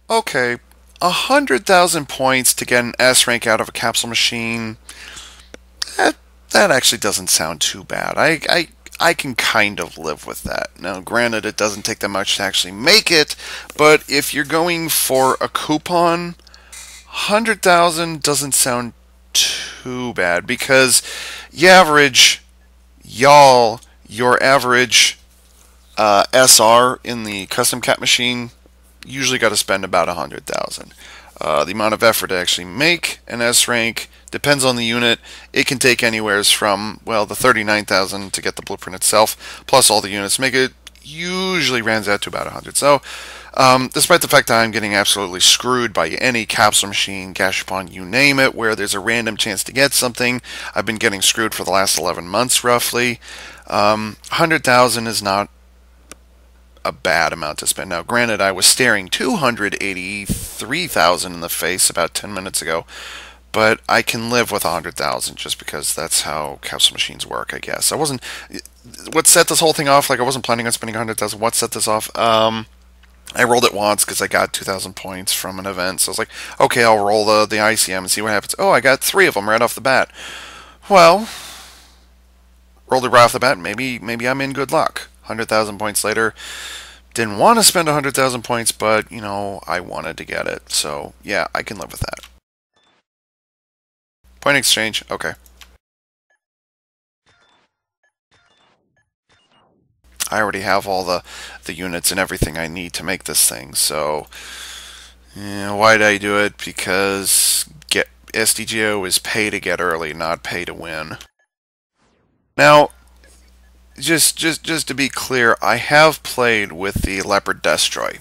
Okay, 100,000 points to get an S rank out of a capsule machine. That, that actually doesn't sound too bad. I can kind of live with that. Now, granted, it doesn't take that much to actually make it, but if you're going for a coupon, 100,000 doesn't sound too bad because your average SR in the custom cap machine usually got to spend about 100,000. The amount of effort to actually make an S rank depends on the unit. It can take anywhere from, well, the 39,000 to get the blueprint itself, plus all the units make it, usually runs out to about 100. So, despite the fact that I'm getting absolutely screwed by any capsule machine, gashapon, you name it, where there's a random chance to get something, I've been getting screwed for the last 11 months roughly. 100,000 is not a bad amount to spend. Now, granted, I was staring 283,000 in the face about 10 minutes ago, but I can live with 100,000 just because that's how capsule machines work, I guess. I wasn't. What set this whole thing off? Like, I wasn't planning on spending 100,000. What set this off? I rolled it once because I got 2,000 points from an event. So I was like, okay, I'll roll the ICM and see what happens. Oh, I got 3 of them right off the bat. Well, rolled it right off the bat. Maybe I'm in good luck. 100,000 points later. Didn't want to spend 100,000 points, but, I wanted to get it. So, yeah, I can live with that. Point exchange, okay. I already have all the units and everything I need to make this thing, so why did I do it? Because SDGO is pay to get early, not pay to win. Now, just to be clear, I have played with the Leopard Destroy.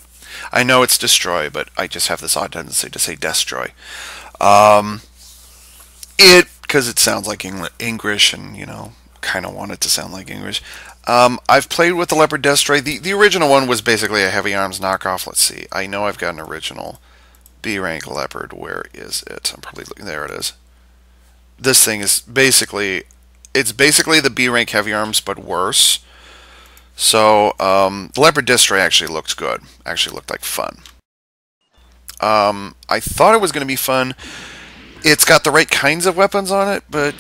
I know it's Destroy, but I just have this odd tendency to say Destroy. Um, because it sounds like English, and kind of want it to sound like English. I've played with the Leopard Destroy. The original one was basically a heavy arms knockoff. Let's see. I know I've got an original B rank Leopard. Where is it? I'm probably looking. There it is. This thing is basically the B rank heavy arms, but worse. So the Leopard Destroy actually looked good. Actually looked like fun. I thought it was going to be fun. It's got the right kinds of weapons on it, but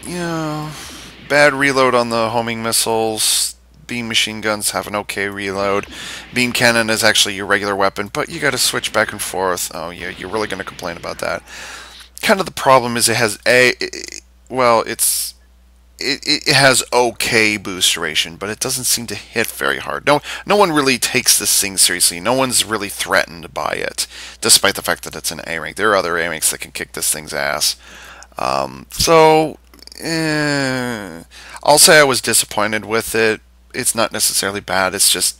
bad reload on the homing missiles. Beam machine guns have an okay reload. Beam cannon is actually your regular weapon, but you got to switch back and forth. Oh yeah, you're really going to complain about that. Kind of the problem is it has it has okay boost duration, but it doesn't seem to hit very hard. No one really takes this thing seriously. No one's really threatened by it, despite the fact that it's an A rank. There are other A ranks that can kick this thing's ass. So I'll say I was disappointed with it. It's not necessarily bad. It's just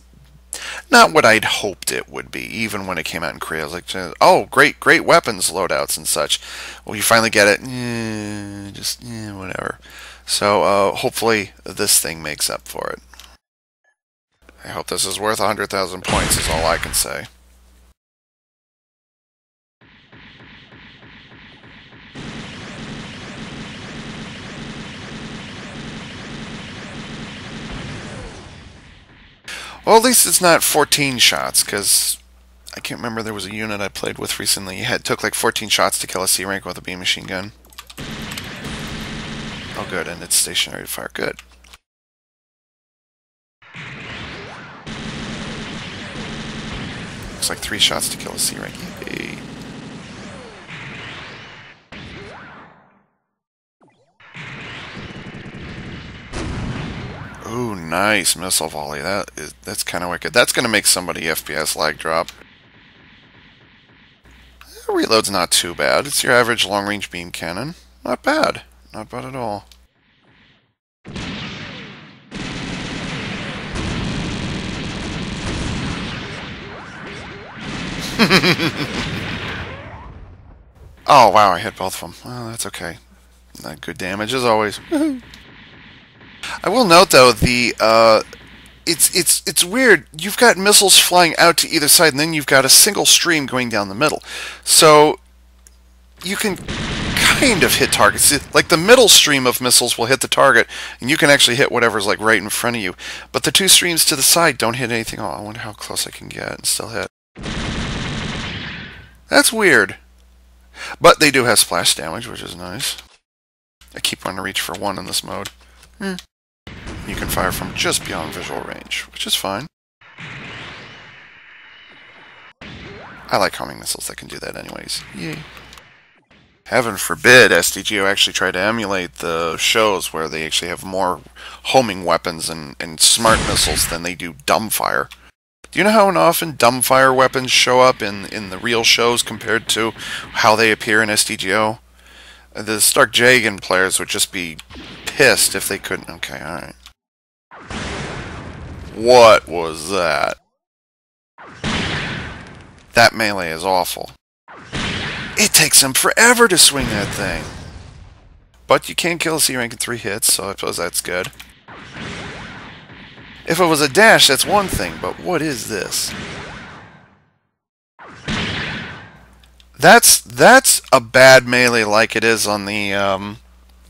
not what I'd hoped it would be. Even when it came out in Korea, I was like, "Oh, great weapons loadouts and such." Well, you finally get it. Whatever. So hopefully this thing makes up for it. I hope this is worth 100,000 points. Is all I can say. Well, at least it's not 14 shots, because I can't remember, there was a unit I played with recently. It took like 14 shots to kill a C rank with a beam machine gun. Oh good, and it's stationary fire. Good. Looks like 3 shots to kill a C rank. Yippee. Ooh, nice missile volley. That's kind of wicked. That's going to make somebody FPS lag drop. Reload's not too bad. It's your average long-range beam cannon. Not bad. Not bad at all. Oh wow, I hit both of them. Well, that's okay. Not good damage as always. I will note though it's weird. You've got missiles flying out to either side, and then you've got a single stream going down the middle. So you can kind of hit targets. Like the middle stream of missiles will hit the target, and you can actually hit whatever's like right in front of you. But the 2 streams to the side don't hit anything. Oh, I wonder how close I can get and still hit. That's weird. But they do have splash damage, which is nice. I keep wanting to reach for 1 in this mode. You can fire from just beyond visual range, which is fine. I like homing missiles that can do that anyways. Yay. Heaven forbid SDGO actually try to emulate the shows where they actually have more homing weapons and smart missiles than they do dumbfire. Do you know how often dumbfire weapons show up in the real shows compared to how they appear in SDGO? The Stark Jagan players would just be pissed if they couldn't... Okay, alright. What was that? That melee is awful. It takes him forever to swing that thing. But you can kill a C rank in 3 hits, so I suppose that's good. If it was a dash, that's one thing, but what is this? That's a bad melee like it is on the,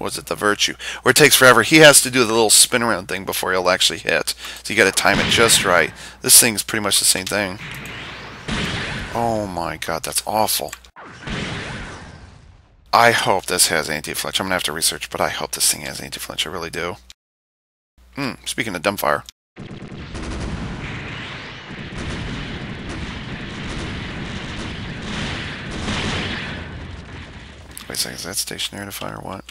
was it the Virtue? Where it takes forever. He has to do the little spin around thing before he'll actually hit. So you gotta time it just right. This thing's pretty much the same thing. Oh my god, that's awful. I hope this has anti-flinch. I'm gonna have to research, but I hope this thing has anti-flinch. I really do. Speaking of dumbfire. Wait a second, is that stationary to fire? What?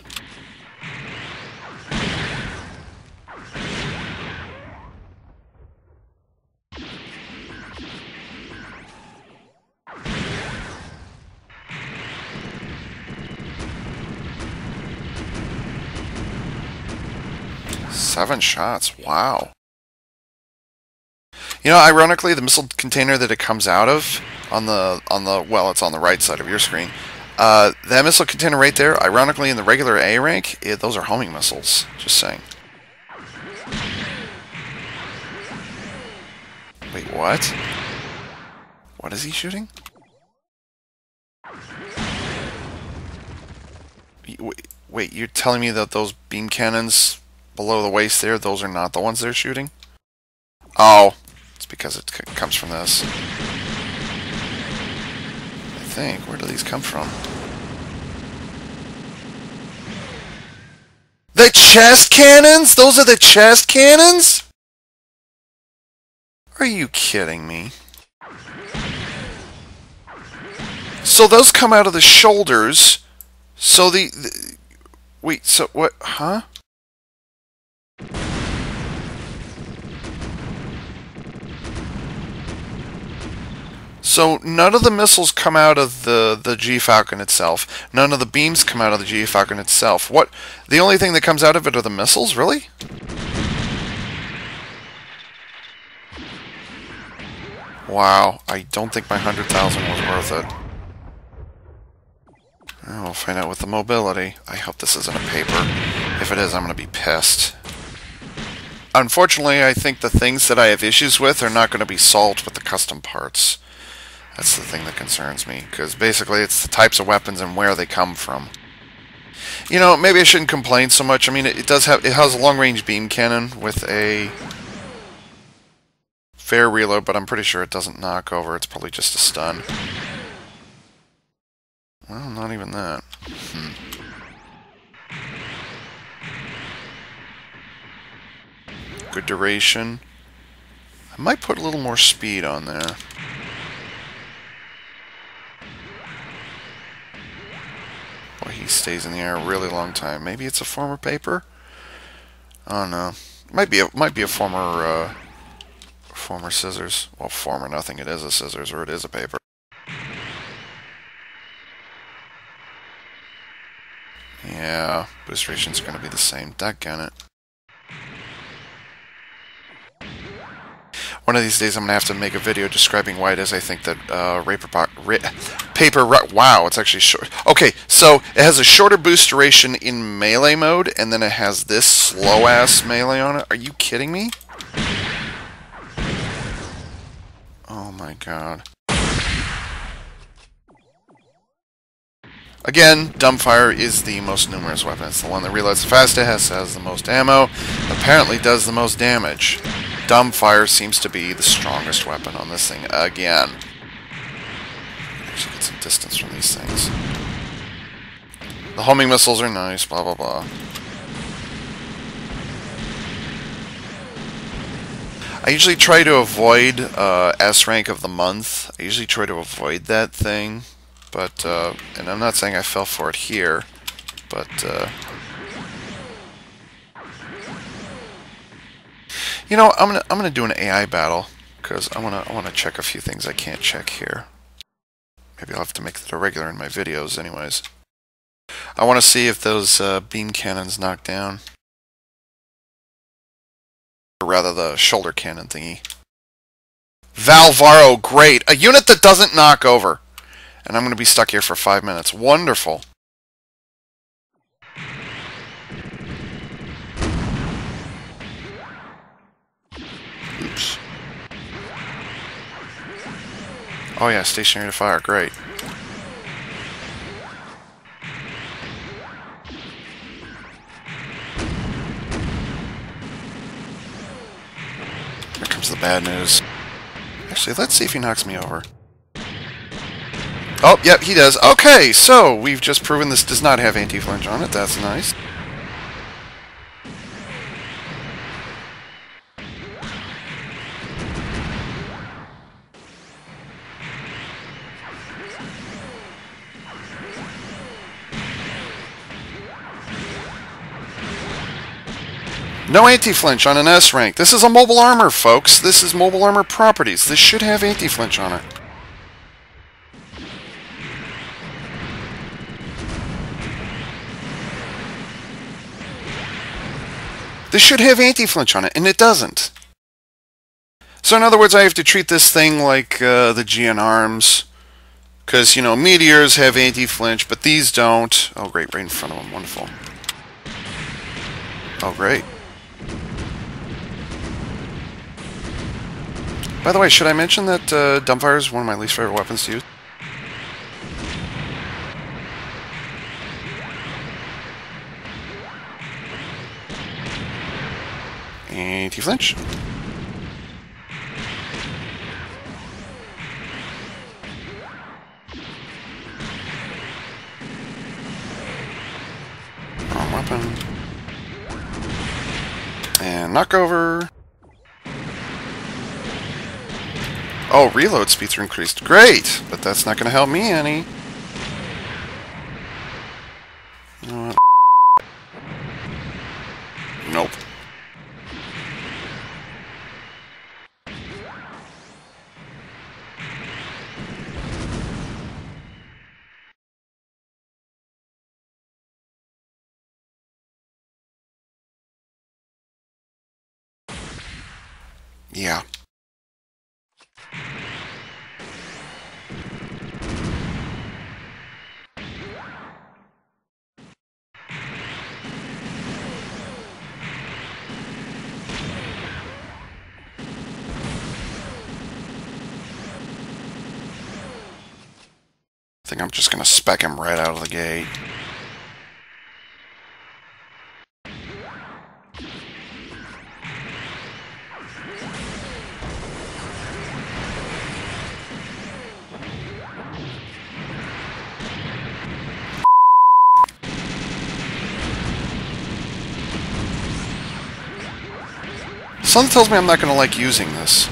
Seven shots. Wow. You know, ironically, the missile container that it comes out of on the well, it's on the right side of your screen. That missile container right there, ironically, in the regular A rank, those are homing missiles. Just saying. Wait, what? What is he shooting? Wait, you're telling me that those beam cannons below the waist there, those are not the ones they're shooting? Oh, it's because it comes from this. I think. Where do these come from? The chest cannons? Those are the chest cannons? Are you kidding me? So those come out of the shoulders. So wait, so what? Huh? So none of the missiles come out of the G-Falcon itself. None of the beams come out of the G-Falcon itself. What? The only thing that comes out of it are the missiles? Really? Wow, I don't think my 100,000 was worth it. We'll find out with the mobility. I hope this isn't a paper. If it is, I'm going to be pissed. Unfortunately, I think the things that I have issues with are not going to be solved with the custom parts. That's the thing that concerns me, because basically it's the types of weapons and where they come from. You know, maybe I shouldn't complain so much. I mean, it has a long-range beam cannon with a fair reload, but I'm pretty sure it doesn't knock over. It's probably just a stun. Well, not even that. Good duration. I might put a little more speed on there. Boy, he stays in the air a really long time. Maybe it's a former paper? I don't know. Might be a former former scissors. Well, former nothing. It is a scissors, or it is a paper. Yeah, boost ration's going to be the same. Daggone it. One of these days I'm going to have to make a video describing why it is I think that wow, it's actually short. Okay, so it has a shorter boost duration in melee mode, and then it has this slow-ass melee on it. Are you kidding me? Oh my god. Again, dumbfire is the most numerous weapon. It's the one that reloads the fastest, has the most ammo, apparently does the most damage. Dumbfire seems to be the strongest weapon on this thing again. Actually, get some distance from these things. The homing missiles are nice, blah, blah, blah. I usually try to avoid S rank of the month. I usually try to avoid that thing. But, and I'm not saying I fell for it here, but, you know, I'm gonna do an AI battle, because I wanna check a few things I can't check here. Maybe I'll have to make that a regular in my videos anyways. I want to see if those beam cannons knock down. Or rather, the shoulder cannon thingy. Valvaro, great! A unit that doesn't knock over! And I'm going to be stuck here for 5 minutes. Wonderful! Oops. Oh yeah, stationary to fire, great. Here comes the bad news. Actually, let's see if he knocks me over. Oh, yep, he does. Okay, so we've just proven this does not have anti-flinch on it. That's nice. No anti-flinch on an S rank. This is a mobile armor, folks. This is mobile armor properties. This should have anti-flinch on it. This should have anti-flinch on it, and it doesn't. So in other words, I have to treat this thing like the GN arms. Because, you know, meteors have anti-flinch, but these don't. Oh, great, right in front of them. Wonderful. Oh, great. By the way, should I mention that dumbfire is one of my least favorite weapons to use? Anti-flinch. Wrong weapon. And knock over. Oh, reload speeds are increased. Great! But that's not going to help me any. You know what? Nope. Yeah. I think I'm just going to spec him right out of the gate. Something tells me I'm not going to like using this.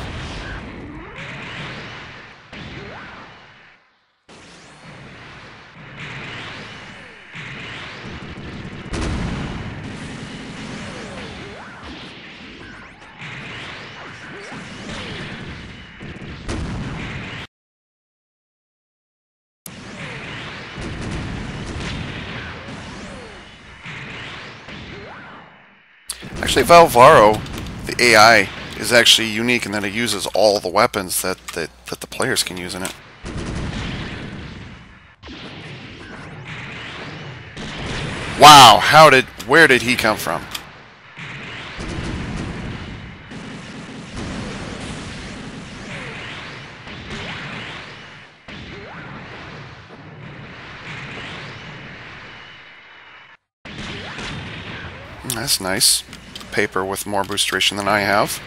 Actually, Valvaro, the AI, is actually unique in that it uses all the weapons that the players can use in it. Wow, where did he come from? That's nice. Paper with more boostration than I have.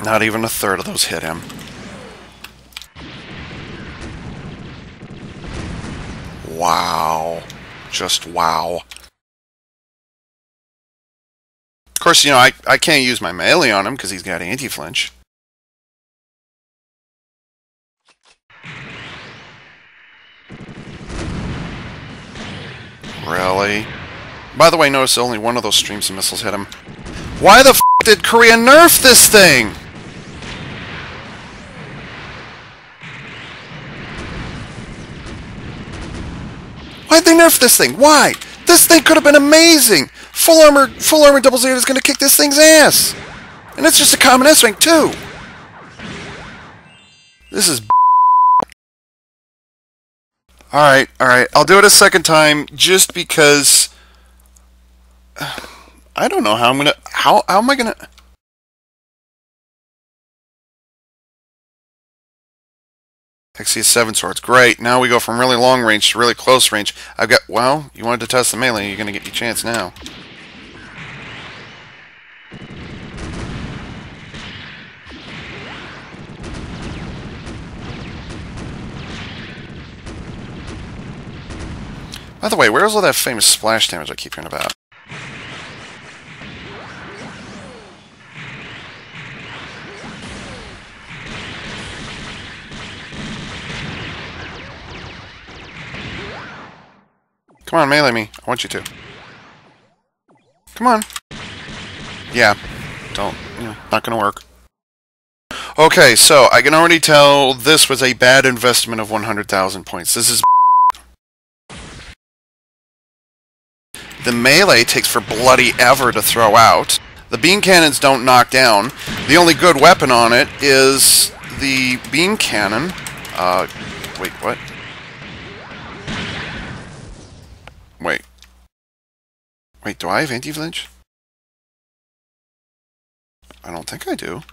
Not even a third of those hit him. Wow. Just wow. Of course, you know, I can't use my melee on him because he's got anti-flinch. Really? By the way, notice only one of those streams of missiles hit him. Why the f did Korea nerf this thing? Why'd they nerf this thing? Why? This thing could have been amazing! Full armor double Zeta is gonna kick this thing's ass! And it's just a common S rank too! This is Alright, I'll do it a second time just because I don't know how I'm gonna how am I gonna XC 7 swords, great. Now we go from really long range to really close range. I've got, well, you wanted to test the melee, you're gonna get your chance now. By the way, where's all that famous splash damage I keep hearing about? Come on, melee me. I want you to. Come on. Yeah. Don't. Yeah, not gonna work. Okay, so I can already tell this was a bad investment of 100,000 points. This is... The melee takes for bloody ever to throw out. The beam cannons don't knock down. The only good weapon on it is the beam cannon. Wait, what? Wait, do I have anti-flinch? I don't think I do.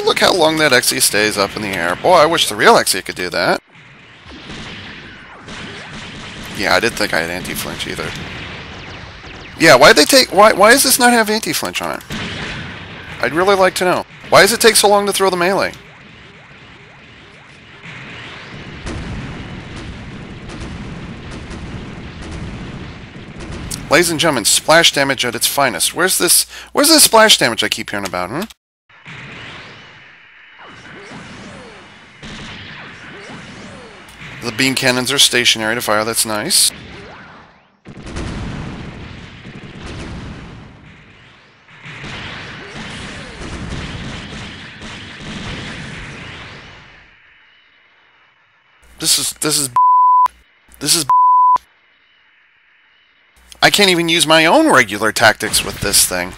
Look how long that XE stays up in the air. Boy, I wish the real XE could do that. Yeah, I didn't think I had anti-flinch either. Yeah, why'd they take... Why does this not have anti-flinch on it? I'd really like to know. Why does it take so long to throw the melee? Ladies and gentlemen, splash damage at its finest. Where's this splash damage I keep hearing about, huh? The beam cannons are stationary to fire, that's nice. This is I can't even use my own regular tactics with this thing.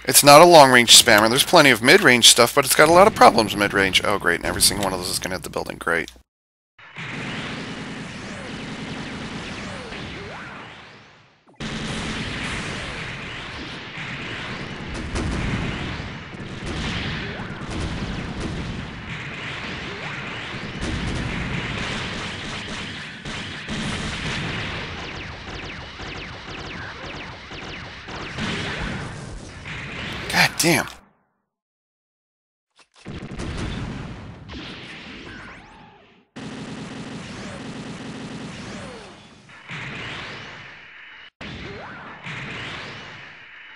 It's not a long-range spammer. There's plenty of mid-range stuff, but it's got a lot of problems mid-range. Oh, great, and every single one of those is going to hit the building. Great. God damn.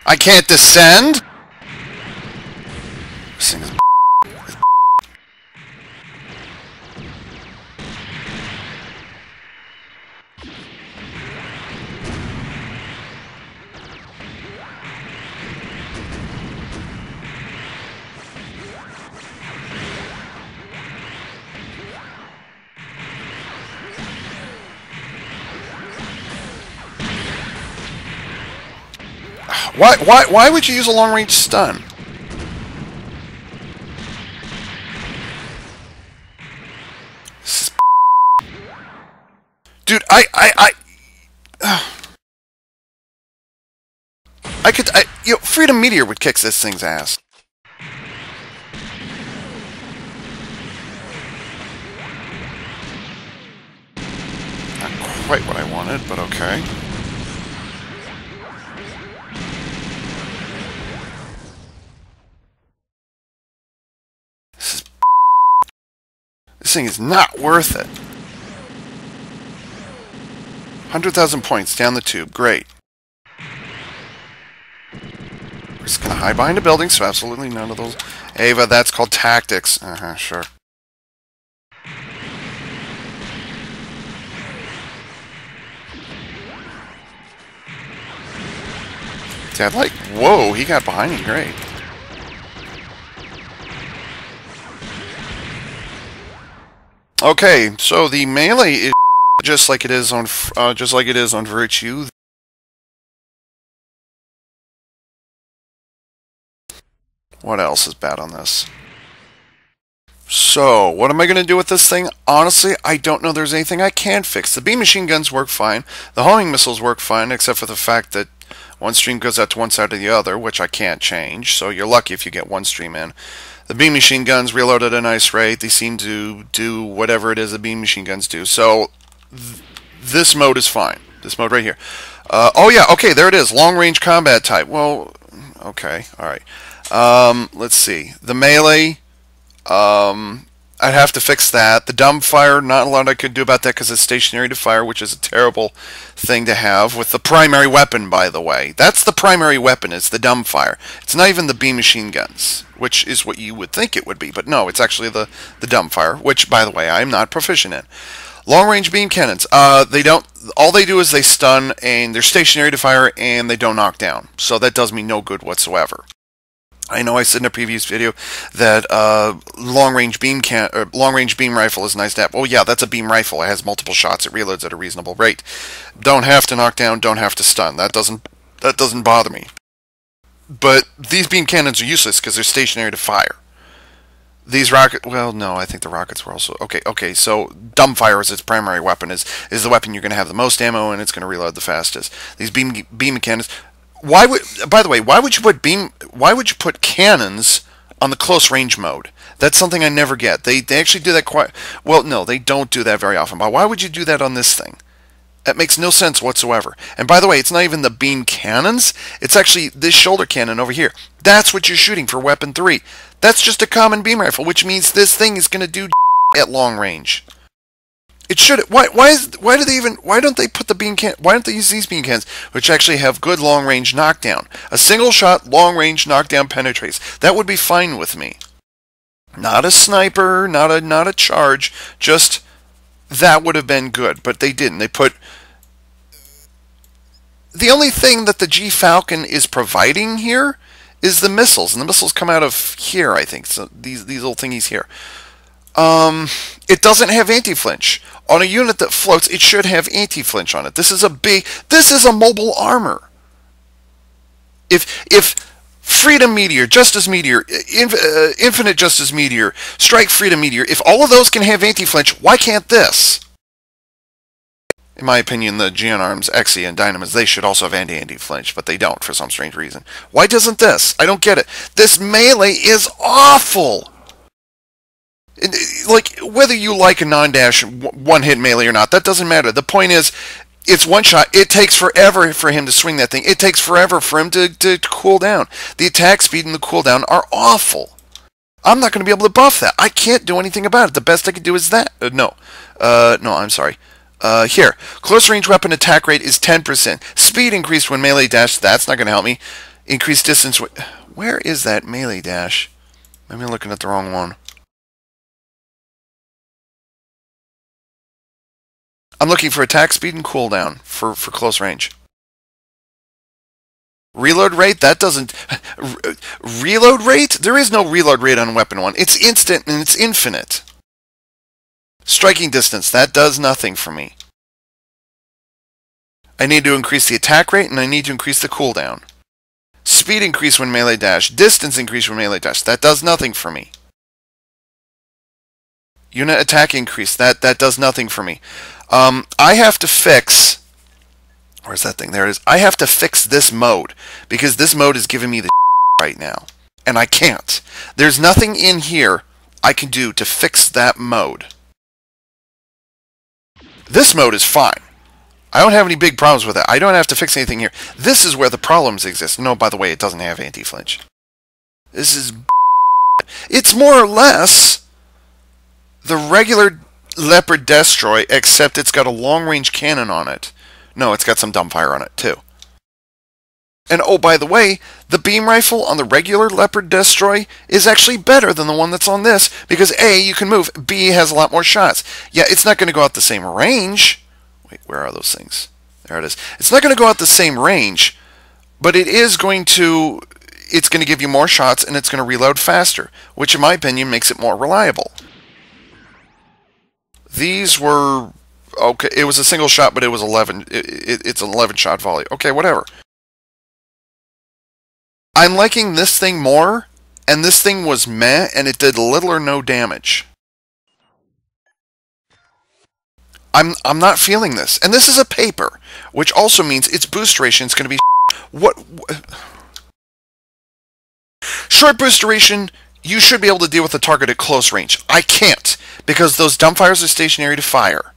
I can't descend? This thing is Why would you use a long-range stun? Dude, Freedom Meteor would kick this thing's ass. Not quite what I wanted, but okay. This thing is not worth it. 100,000 points down the tube. Great. We're just going to hide behind a building, so absolutely none of those. Ava, that's called tactics. Sure. Dad, like, whoa, he got behind me. Great. Okay, so the melee is just like it is on Virtue. What else is bad on this? So, what am I going to do with this thing? Honestly, I don't know there's anything I can fix. The beam machine guns work fine. The homing missiles work fine, except for the fact that one stream goes out to one side or the other, which I can't change. So you're lucky if you get one stream in. The beam machine guns reload at a nice rate. They seem to do whatever it is the beam machine guns do. So this mode is fine. This mode right here. Oh yeah, okay, there it is. Long range combat type. Well, okay, all right. Let's see. The melee. I'd have to fix that. The dumbfire, not a lot I could do about that because it's stationary to fire, which is a terrible thing to have with the primary weapon, by the way. That's the primary weapon, is the dumbfire. It's not even the beam machine guns, which is what you would think it would be. But no, it's actually the dumbfire, which, by the way, I'm not proficient in. Long-range beam cannons. All they do is they stun, and they're stationary to fire, and they don't knock down. So that does me no good whatsoever. I know I said in a previous video that long-range beam rifle is nice to have. Oh yeah, that's a beam rifle. It has multiple shots. It reloads at a reasonable rate. Don't have to knock down. Don't have to stun. That doesn't bother me. But these beam cannons are useless because they're stationary to fire. These rockets. Well, no, I think the rockets were also okay. Okay, so dumbfire is its primary weapon. Is the weapon you're going to have the most ammo and it's going to reload the fastest. These beam cannons. By the way, why would you put cannons on the close range mode? That's something I never get. They actually do that quite well. No, they don't do that very often. But why would you do that on this thing? That makes no sense whatsoever. And by the way, it's not even the beam cannons. It's actually this shoulder cannon over here. That's what you're shooting for weapon 3. That's just a common beam rifle, which means this thing is going to do at long range. It should. Why don't they put the beam can? Why don't they use these beam cannons, which actually have good long range knockdown? A single shot long range knockdown penetrates. That would be fine with me. Not a sniper, not a charge. Just that would have been good, but they didn't. They put. The only thing that the G-Falcon is providing here is the missiles, and the missiles come out of here, I think. So these little thingies here. It doesn't have anti-flinch. On a unit that floats, it should have anti-flinch on it. This is a mobile armor. If Freedom Meteor, Justice Meteor, Infinite Justice Meteor, Strike Freedom Meteor, if all of those can have anti-flinch, why can't this? In my opinion, the Geon Arms, Exia, and Dynamas, they should also have anti-flinch, but they don't for some strange reason. Why doesn't this? I don't get it. This melee is awful. Like, whether you like a non-dash one-hit melee or not, that doesn't matter. The point is, it's one shot. It takes forever for him to swing that thing. It takes forever for him to cool down. The attack speed and the cooldown are awful. I'm not going to be able to buff that. I can't do anything about it. The best I can do is that. No, I'm sorry. Here, close range weapon attack rate is 10%. Speed increased when melee dash. That's not going to help me. Increased distance. Where is that melee dash? Maybe I'm looking at the wrong one. I'm looking for attack speed and cooldown for close range. Reload rate? That doesn't... Reload rate? There is no reload rate on Weapon 1. It's instant and it's infinite. Striking distance. That does nothing for me. I need to increase the attack rate and I need to increase the cooldown. Speed increase when melee dash. Distance increase when melee dash. That does nothing for me. Unit attack increase. That does nothing for me. I have to fix. Where's that thing? There it is. I have to fix this mode because this mode is giving me the right now, and I can't. There's nothing in here I can do to fix that mode. This mode is fine. I don't have any big problems with it. I don't have to fix anything here. This is where the problems exist. No, by the way, it doesn't have anti-flinch. This is... It's more or less the regular Leopard Destroy, except it's got a long-range cannon on it. No, it's got some dumbfire on it, too. And oh, by the way, the beam rifle on the regular Leopard Destroy is actually better than the one that's on this, because A, you can move, B, has a lot more shots. Yeah, it's not going to go out the same range. Wait, where are those things? There it is. It's not going to go out the same range, but it is going to... It's going to give you more shots, and it's going to reload faster, which in my opinion makes it more reliable. These were... Okay, it was a single shot, but it was 11. It's an 11-shot volley. Okay, whatever. I'm liking this thing more, and this thing was meh, and it did little or no damage. I'm not feeling this. And this is a paper, which also means its boost duration is going to be... What... Short boost duration, you should be able to deal with the target at close range. I can't, because those dumbfires are stationary to fire.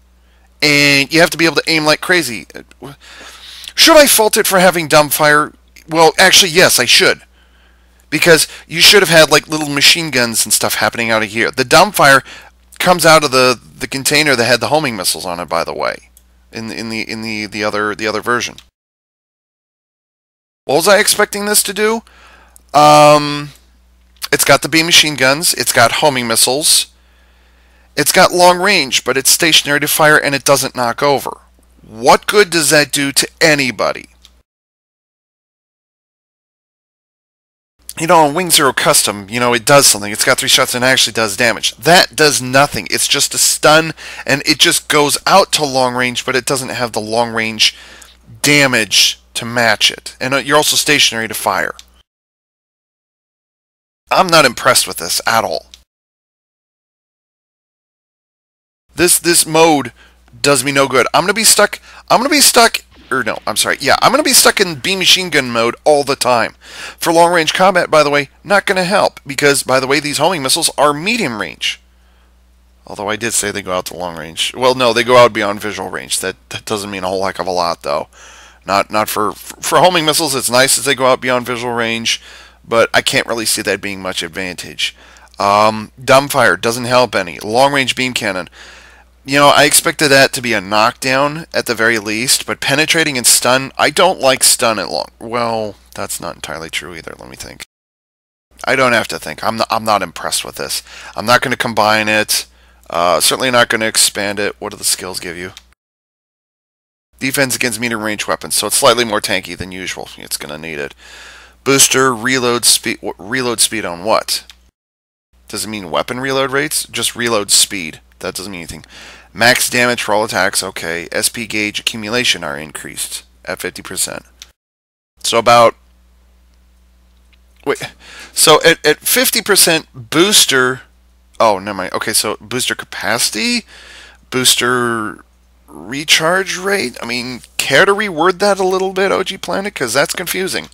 And you have to be able to aim like crazy. Should I fault it for having dumbfire? Well, actually, yes, I should. Because you should have had like little machine guns and stuff happening out of here. The dumbfire comes out of the container that had the homing missiles on it, by the way, in the other version. What was I expecting this to do? It's got the beam machine guns. It's got homing missiles. It's got long range, but it's stationary to fire and it doesn't knock over. What good does that do to anybody? You know, on Wing Zero Custom, you know, it does something. It's got 3 shots and it actually does damage. That does nothing. It's just a stun, and it just goes out to long range, but it doesn't have the long range damage to match it. And you're also stationary to fire. I'm not impressed with this at all. This mode does me no good. I'm gonna be stuck. Or no, I'm sorry. Yeah, I'm gonna be stuck in beam machine gun mode all the time. For long range combat, by the way, not gonna help because, by the way, these homing missiles are medium range. Although I did say they go out to long range. Well, no, they go out beyond visual range. That doesn't mean a whole heck of a lot, though. Not for homing missiles. It's nice as they go out beyond visual range, but I can't really see that being much advantage. Dumbfire doesn't help any. Long range beam cannon. You know, I expected that to be a knockdown at the very least, but penetrating and stun, I don't like stun at long. Well, that's not entirely true either. Let me think. I don't have to think. I'm not impressed with this. I'm not going to combine it. Certainly not going to expand it. What do the skills give you? Defense against medium range weapons, so it's slightly more tanky than usual. It's going to need it. Booster reload speed. Reload speed on what? Does it mean weapon reload rates? Just reload speed. That doesn't mean anything. Max damage for all attacks. Okay. SP gauge accumulation are increased at 50%. So about... Wait. So at 50% booster... Oh, never mind. Okay, so booster capacity? Booster recharge rate? I mean, care to reword that a little bit, OG Planet? Because that's confusing.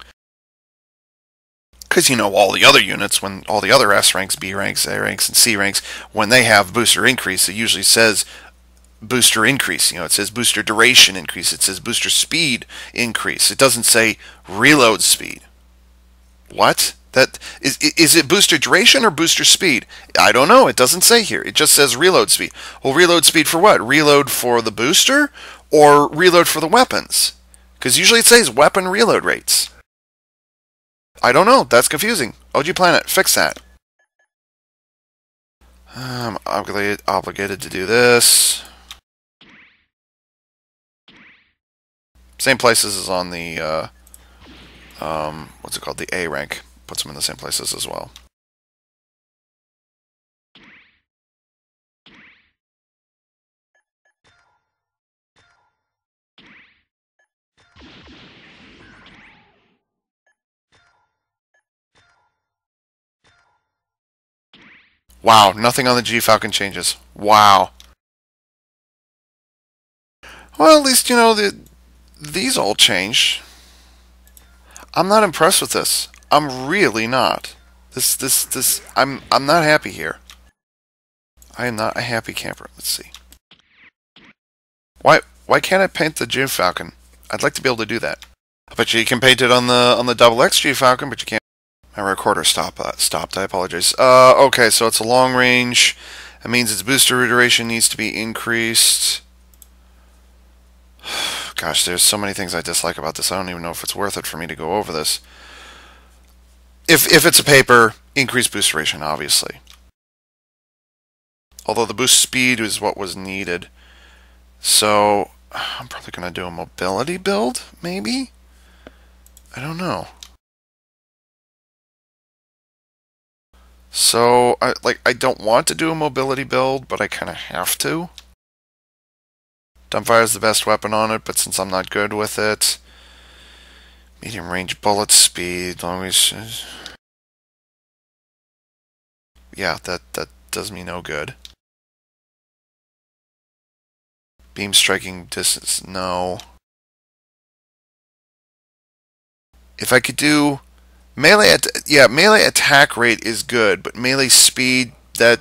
Because, you know, all the other units, when all the other S ranks, B ranks, A ranks, and C ranks, when they have booster increase, it usually says booster increase. You know, it says booster duration increase. It says booster speed increase. It doesn't say reload speed. What? That is it booster duration or booster speed? I don't know. It doesn't say here. It just says reload speed. Well, reload speed for what? Reload for the booster or reload for the weapons? Because usually it says weapon reload rates. I don't know. That's confusing. OG Planet, fix that. I'm obligated to do this. Same places as on the, what's it called? The A rank. Puts them in the same places as well. Wow, nothing on the G-Falcon changes. Wow. Well, at least, these all change. I'm not impressed with this. I'm really not. I'm not happy here. I am not a happy camper. Let's see. Why can't I paint the G-Falcon? I'd like to be able to do that. I bet you can paint it on the double X G-Falcon, but you can't. My recorder stopped. I apologize. Okay, so it's a long range. That means its booster duration needs to be increased. Gosh, there's so many things I dislike about this. I don't even know if it's worth it for me to go over this. If it's a paper, increase boost duration, obviously. Although the boost speed is what was needed. So, I'm probably going to do a mobility build, maybe? I don't know. So, I don't want to do a mobility build, but I kind of have to. Dumbfire is the best weapon on it, but since I'm not good with it, medium range bullet speed, long range. Yeah, that does me no good. Beam striking distance, no. If I could do melee, melee attack rate is good, but melee speed that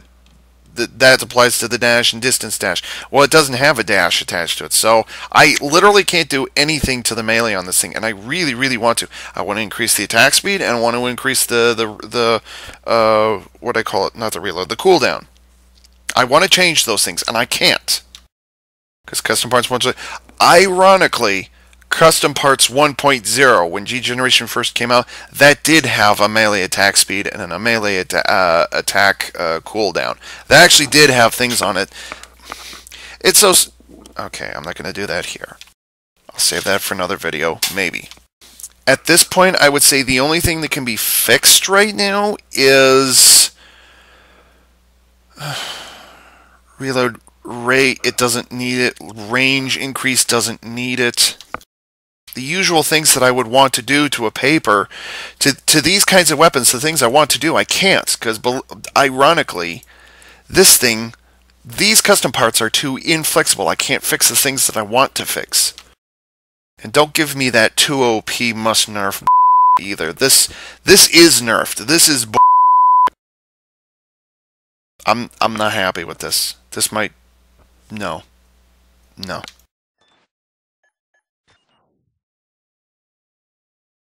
applies to the dash and distance dash. Well, it doesn't have a dash attached to it, so I literally can't do anything to the melee on this thing, and I really, really want to. I want to increase the attack speed, and I want to increase the what I call it, not the reload, the cooldown. I want to change those things, and I can't. Because Custom Parts 1, ironically, Custom Parts 1.0, when G Generation first came out, that did have a melee attack speed and a melee attack cooldown. That actually did have things on it. It's so... Okay, I'm not going to do that here. I'll save that for another video, maybe. At this point, I would say the only thing that can be fixed right now is... reload rate, it doesn't need it. Range increase doesn't need it. The usual things that I would want to do to a paper, to these kinds of weapons, the things I want to do, I can't. Because, ironically, these custom parts are too inflexible. I can't fix the things that I want to fix. And don't give me that 2 OP must nerf either. This is nerfed. This is I'm not happy with this. This might... No.